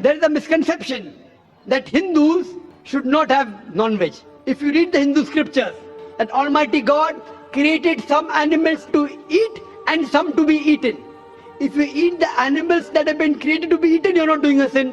There is a misconception that Hindus should not have non-veg. If you read the Hindu scriptures, that Almighty God created some animals to eat and some to be eaten. If you eat the animals that have been created to be eaten, you are not doing a sin.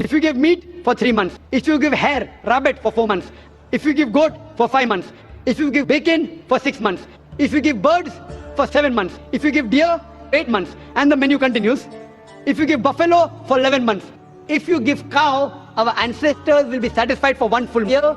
If you give meat for 3 months, if you give hare, rabbit for 4 months, if you give goat for 5 months, if you give bacon for 6 months, if you give birds for 7 months, if you give deer 8 months, and the menu continues. If you give buffalo for 11 months, if you give cow, our ancestors will be satisfied for 1 full year.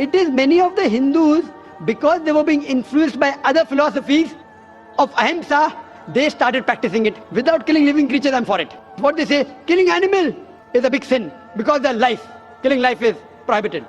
It is many of the Hindus, because they were being influenced by other philosophies of ahimsa, they started practicing it without killing living creatures. I'm for it. What they say, killing animal is a big sin because their life, killing life is prohibited.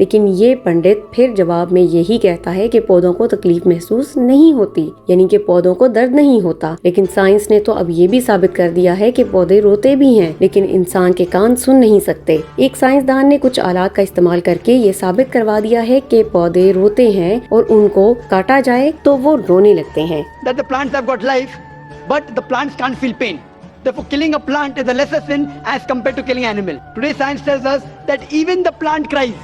لیکن یہ پنڈت پھر جواب میں یہی کہتا ہے کہ پودوں کو تکلیف محسوس نہیں ہوتی، یعنی کہ پودوں کو درد نہیں ہوتا۔ لیکن سائنس نے تو اب یہ بھی ثابت کر دیا ہے کہ پودے روتے بھی ہیں، لیکن انسان کے کان سن نہیں سکتے۔ ایک سائنسدان نے کچھ آلات کا استعمال کر کے یہ ثابت کروا دیا ہے کہ پودے روتے ہیں اور ان کو کاٹا جائے تو وہ رونے لگتے ہیں۔ That the plants have got life, but the plants can't feel pain. Therefore, killing a plant is a lesser sin as compared to killing an animal. Today, science tells us that even the plant cries,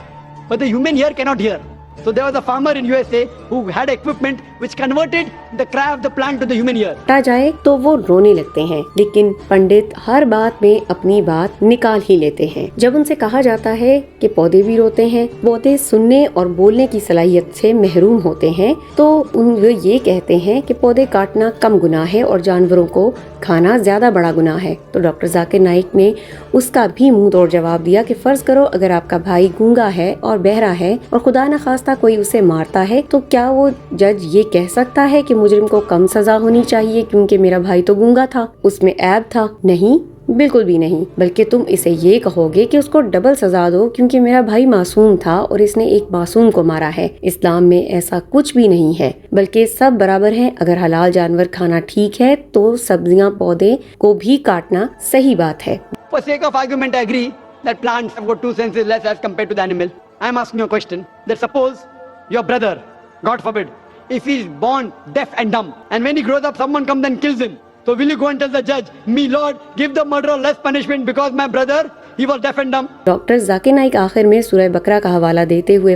but the human ear cannot hear. So there was a farmer in USA who had equipment which converted the cry of the plant to the human ear. کاٹا جائے تو وہ رونے لگتے ہیں، لیکن پنڈت ہر بات میں اپنی بات نکال ہی لیتے ہیں۔ جب ان سے کہا جاتا ہے کہ پودے بھی روتے ہیں، پودے سننے اور بولنے کی صلاحیت سے محروم ہوتے ہیں، تو ان یہ کہتے ہیں کہ پودے کاٹنا کم گناہ ہے اور جانوروں کو کھانا زیادہ بڑا گناہ ہے۔ تو ڈاکٹر ذاکر نائک نے اس کا بھی منہ توڑ جواب دیا کہ فرض کرو اگر آپ کا بھائی گونگا ہے اور بہرا ہے اور خدا نخواستہ کوئی اسے مارتا ہے، تو کیا وہ جج یہ کہہ سکتا ہے کہ مجرم کو کم سزا ہونی چاہیے کیونکہ میرا بھائی تو گونگا تھا، اس میں عیب تھا؟ نہیں، بالکل بھی نہیں، بلکہ تم اسے یہ کہو گے کہ اس کو ڈبل سزا دو کیونکہ میرا بھائی معصوم تھا اور اس نے ایک معصوم کو مارا ہے۔ اسلام میں ایسا کچھ بھی نہیں ہے، بلکہ سب برابر ہیں۔ اگر حلال جانور کھانا ٹھیک ہے تو سبزیاں پودے کو بھی کاٹنا صحیح بات ہے۔ For sake of argument, I agree that plants have got 2 senses less as compared to the animal. I am asking you a question. That suppose your brother, God forbid, if he is born deaf and dumb, and when he grows up, someone comes and kills him. So will you go and tell the judge, me Lord, give the murderer less punishment because my brother, he was deaf and dumb? Doctor Zakir Naik آخر میں سورہ بقرہ کا حوالہ دیتے ہوئے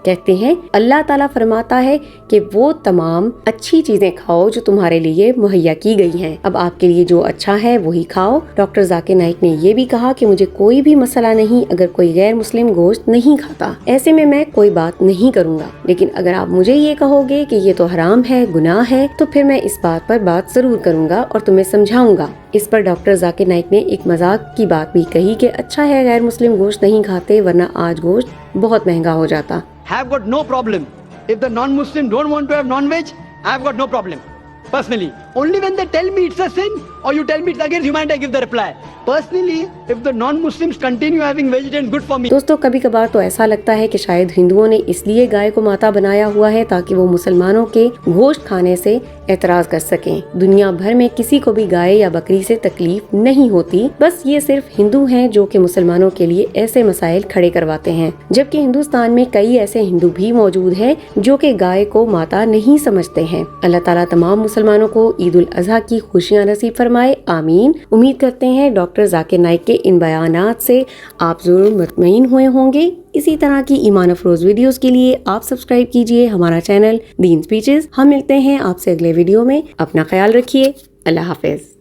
کہتے ہیں، اللہ تعالیٰ فرماتا ہے کہ وہ تمام اچھی چیزیں کھاؤ جو تمہارے لیے مہیا کی گئی ہیں، اب آپ کے لیے جو اچھا ہے وہی کھاؤ۔ ڈاکٹر ذاکر نائک نے یہ بھی کہا کہ مجھے کوئی بھی مسئلہ نہیں اگر کوئی غیر مسلم گوشت نہیں کھاتا، ایسے میں کوئی بات نہیں کروں گا، لیکن اگر آپ مجھے یہ کہو گے کہ یہ تو حرام ہے، گناہ ہے، تو پھر میں اس بات پر بات ضرور کروں گا اور تمہیں سمجھاؤں گا۔ اس پر ڈاکٹر ذاکر نائک نے ایک مذاق کی بات بھی کہی کہ اچھا ہے غیر مسلم گوشت نہیں کھاتے ورنہ آج گوشت بہت مہنگا ہو جاتا۔ Have got no problem. If the non-Muslim don't want to have non-veg, I have got no problem. Personally, only when they tell me it's a sin or you tell me it's against humanity, I give the reply. Personally, if the non-Muslims continue having vegetarian, good for me. دوستو کبھی کبھار تو ایسا لگتا ہے کہ شاید ہندوؤں نے اس لیے گائے کو ماتا بنایا ہوا ہے تاکہ وہ مسلمانوں کے گوشت کھانے سے اعتراض کر سکیں۔ دنیا بھر میں کسی کو بھی گائے یا بکری سے تکلیف نہیں ہوتی، بس یہ صرف ہندو ہیں جو کہ مسلمانوں کے لیے ایسے مسائل کھڑے کرواتے ہیں، جبکہ ہندوستان میں کئی ایسے ہندو بھی موجود ہیں جو کہ گائے کو ماتا نہیں سمجھتے ہیں۔ اللہ تعالیٰ تمام مسلمانوں کو عید الاضحیٰ کی خوشیاں نصیب فرمائے، آمین۔ امید کرتے ہیں ڈاکٹر ذاکر نائک کے ان بیانات سے آپ ضرور مطمئن ہوئے ہوں گے۔ اسی طرح کی ایمان افروز ویڈیوز کے لیے آپ سبسکرائب کیجئے ہمارا چینل دین سپیچز۔ ہم ملتے ہیں آپ سے اگلے ویڈیو میں، اپنا خیال رکھیے، اللہ حافظ۔